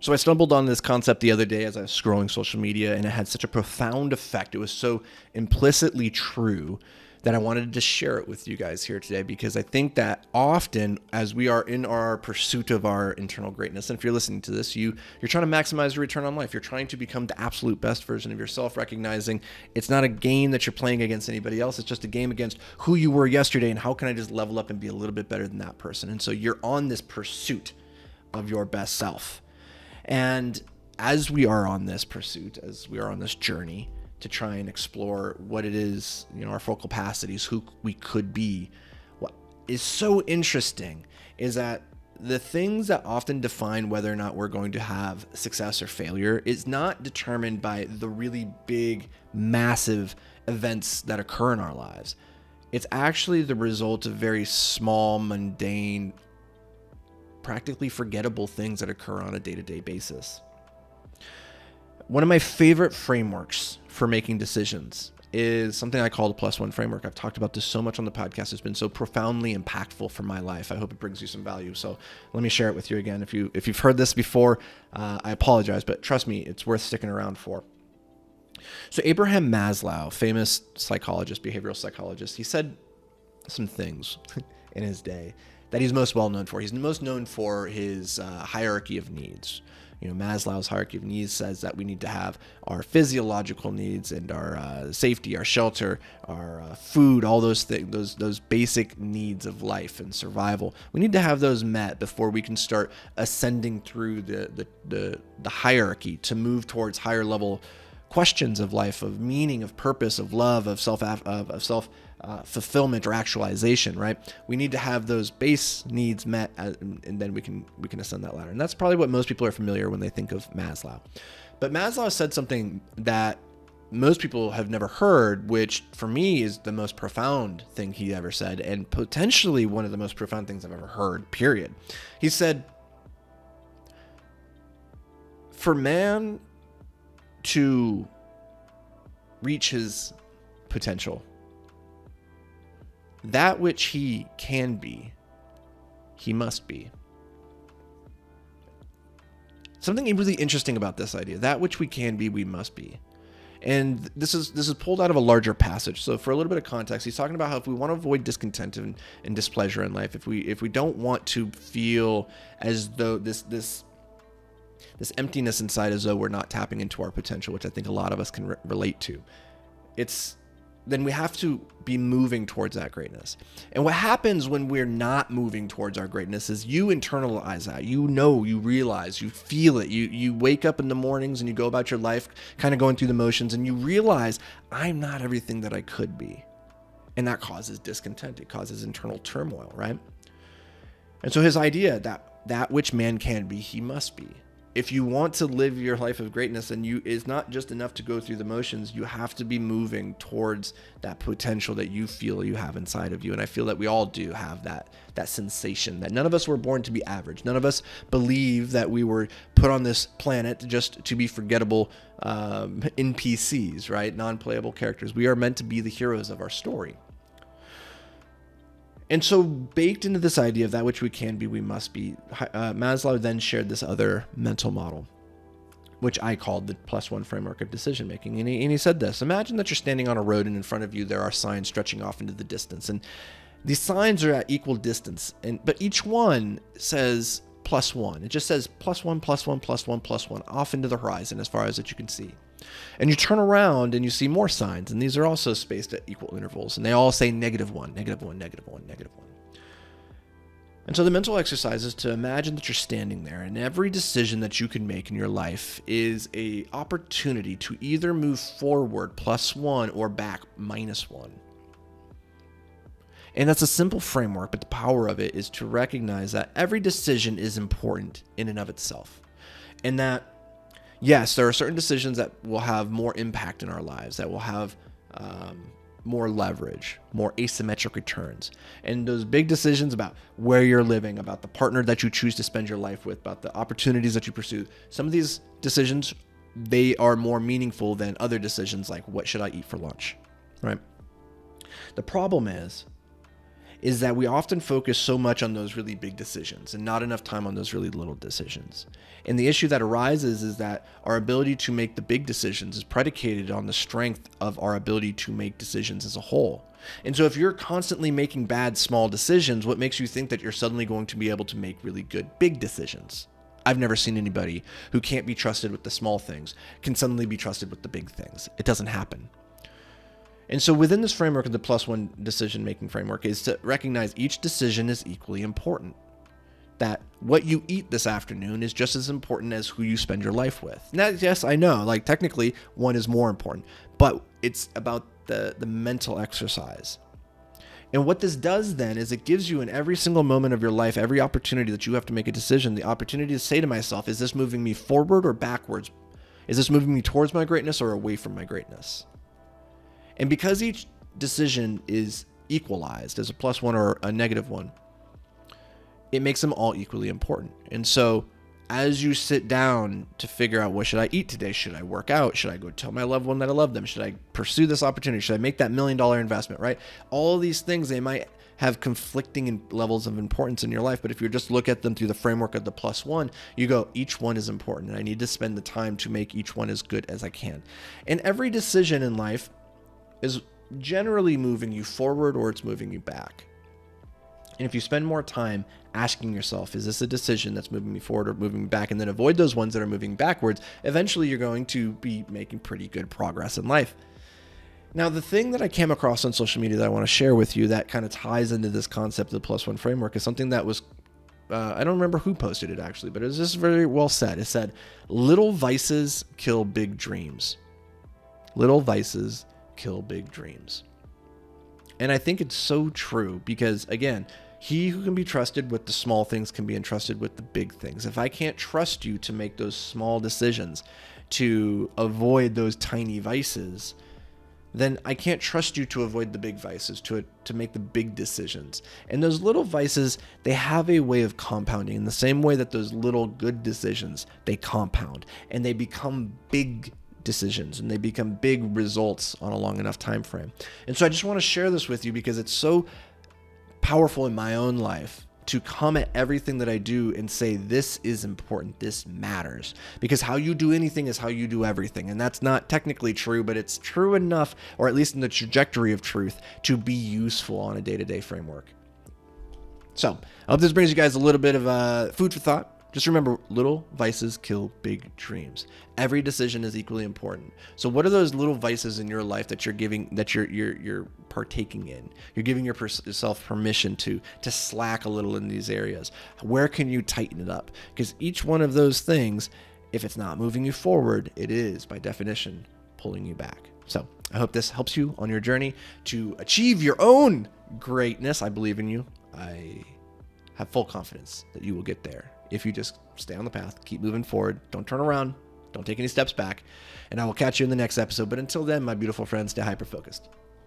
So I stumbled on this concept the other day as I was scrolling social media, and it had such a profound effect. It was so implicitly true that I wanted to share it with you guys here today, because I think that often as we are in our pursuit of our internal greatness, and if you're listening to this, you're trying to maximize your return on life. You're trying to become the absolute best version of yourself, recognizing it's not a game that you're playing against anybody else. It's just a game against who you were yesterday and how can I just level up and be a little bit better than that person. And so you're on this pursuit of your best self. And as we are on this pursuit, as we are on this journey to try and explore what it is, our full capacities, who we could be, what is so interesting is that the things that often define whether or not we're going to have success or failure is not determined by the really big, massive events that occur in our lives. It's actually the result of very small, mundane, practically forgettable things that occur on a day-to-day basis. One of my favorite frameworks for making decisions is something I call the +1 framework. I've talked about this so much on the podcast. It's been so profoundly impactful for my life. I hope it brings you some value. So let me share it with you again. If you've heard this before, I apologize, but trust me, it's worth sticking around for. So Abraham Maslow, famous psychologist, behavioral psychologist, he said some things in his day that he's most well known for. He's most known for his hierarchy of needs. Maslow's hierarchy of needs says that we need to have our physiological needs and our safety, our shelter, our food, all those things, those basic needs of life and survival. We need to have those met before we can start ascending through the hierarchy to move towards higher level questions of life, of meaning, of purpose, of love, of self fulfillment or actualization, right? We need to have those base needs met, and then we can ascend that ladder. And that's probably what most people are familiar when they think of Maslow. But Maslow said something that most people have never heard, which for me is the most profound thing he ever said, and potentially one of the most profound things I've ever heard, period. He said, for man to reach his potential, that which he can be, he must be. Something really interesting about this idea, that which we can be, we must be. And this is pulled out of a larger passage. So for a little bit of context, he's talking about how if we want to avoid discontent and displeasure in life, if we don't want to feel as though this emptiness inside, as though we're not tapping into our potential, which I think a lot of us can relate to, then we have to be moving towards that greatness. And what happens when we're not moving towards our greatness is you internalize that. You realize, you feel it. You wake up in the mornings and you go about your life kind of going through the motions, and you realize, I'm not everything that I could be. And that causes discontent. It causes internal turmoil, right? And so his idea that which man can be, he must be. If you want to live your life of greatness, and it's not just enough to go through the motions, you have to be moving towards that potential that you feel you have inside of you. And I feel that we all do have that sensation that none of us were born to be average. None of us believe that we were put on this planet just to be forgettable NPCs, right? Non-playable characters. We are meant to be the heroes of our story. And so baked into this idea of that which we can be, we must be, Maslow then shared this other mental model, which I called the +1 framework of decision making. And he said this: imagine that you're standing on a road and in front of you there are signs stretching off into the distance. And these signs are at equal distance, but each one says +1. It just says +1, +1, +1, +1 off into the horizon as far as that you can see. And you turn around and you see more signs, and these are also spaced at equal intervals, and they all say -1, -1, -1, -1. And so the mental exercise is to imagine that you're standing there, and every decision that you can make in your life is a opportunity to either move forward +1 or back -1. And that's a simple framework, but the power of it is to recognize that every decision is important in and of itself. And that, yes, there are certain decisions that will have more impact in our lives, that will have more leverage, more asymmetric returns. And those big decisions about where you're living, about the partner that you choose to spend your life with, about the opportunities that you pursue, some of these decisions, they are more meaningful than other decisions like what should I eat for lunch, right? The problem is is that we often focus so much on those really big decisions and not enough time on those really little decisions. And the issue that arises is that our ability to make the big decisions is predicated on the strength of our ability to make decisions as a whole. And so if you're constantly making bad small decisions, what makes you think that you're suddenly going to be able to make really good big decisions? I've never seen anybody who can't be trusted with the small things can suddenly be trusted with the big things. It doesn't happen. And so within this framework of the +1 decision-making framework is to recognize each decision is equally important. That what you eat this afternoon is just as important as who you spend your life with. Now, yes, I know, like technically one is more important, but it's about the mental exercise. And what this does then is it gives you in every single moment of your life, every opportunity that you have to make a decision, the opportunity to say to myself, is this moving me forward or backwards? Is this moving me towards my greatness or away from my greatness? And because each decision is equalized as a +1 or a -1, it makes them all equally important. And so as you sit down to figure out, what should I eat today? Should I work out? Should I go tell my loved one that I love them? Should I pursue this opportunity? Should I make that $1 million investment, right? All of these things, they might have conflicting levels of importance in your life. But if you just look at them through the framework of the +1, you go, each one is important. And I need to spend the time to make each one as good as I can. And every decision in life is generally moving you forward or it's moving you back. And if you spend more time asking yourself, is this a decision that's moving me forward or moving me back, and then avoid those ones that are moving backwards, eventually you're going to be making pretty good progress in life. Now, the thing that I came across on social media that I want to share with you that kind of ties into this concept of the +1 framework is something that was, I don't remember who posted it actually, but it was just very well said. It said, little vices kill big dreams. Little vices kill big dreams. And I think it's so true because, again, he who can be trusted with the small things can be entrusted with the big things. If I can't trust you to make those small decisions, to avoid those tiny vices, then I can't trust you to avoid the big vices, to make the big decisions. And those little vices, they have a way of compounding in the same way that those little good decisions, they compound and they become big decisions and they become big results on a long enough time frame. And so I just want to share this with you because it's so powerful in my own life to come at everything that I do and say, this is important, this matters. Because how you do anything is how you do everything. And that's not technically true, but it's true enough, or at least in the trajectory of truth, to be useful on a day-to-day framework. So I hope this brings you guys a little bit of food for thought. Just remember, little vices kill big dreams. Every decision is equally important. So what are those little vices in your life that you're giving, that you're partaking in? You're giving yourself permission to slack a little in these areas. Where can you tighten it up? Because each one of those things, if it's not moving you forward, it is by definition pulling you back. So I hope this helps you on your journey to achieve your own greatness. I believe in you. I have full confidence that you will get there. If you just stay on the path, keep moving forward, don't turn around, don't take any steps back, and I will catch you in the next episode. But until then, my beautiful friends, stay hyper-focused.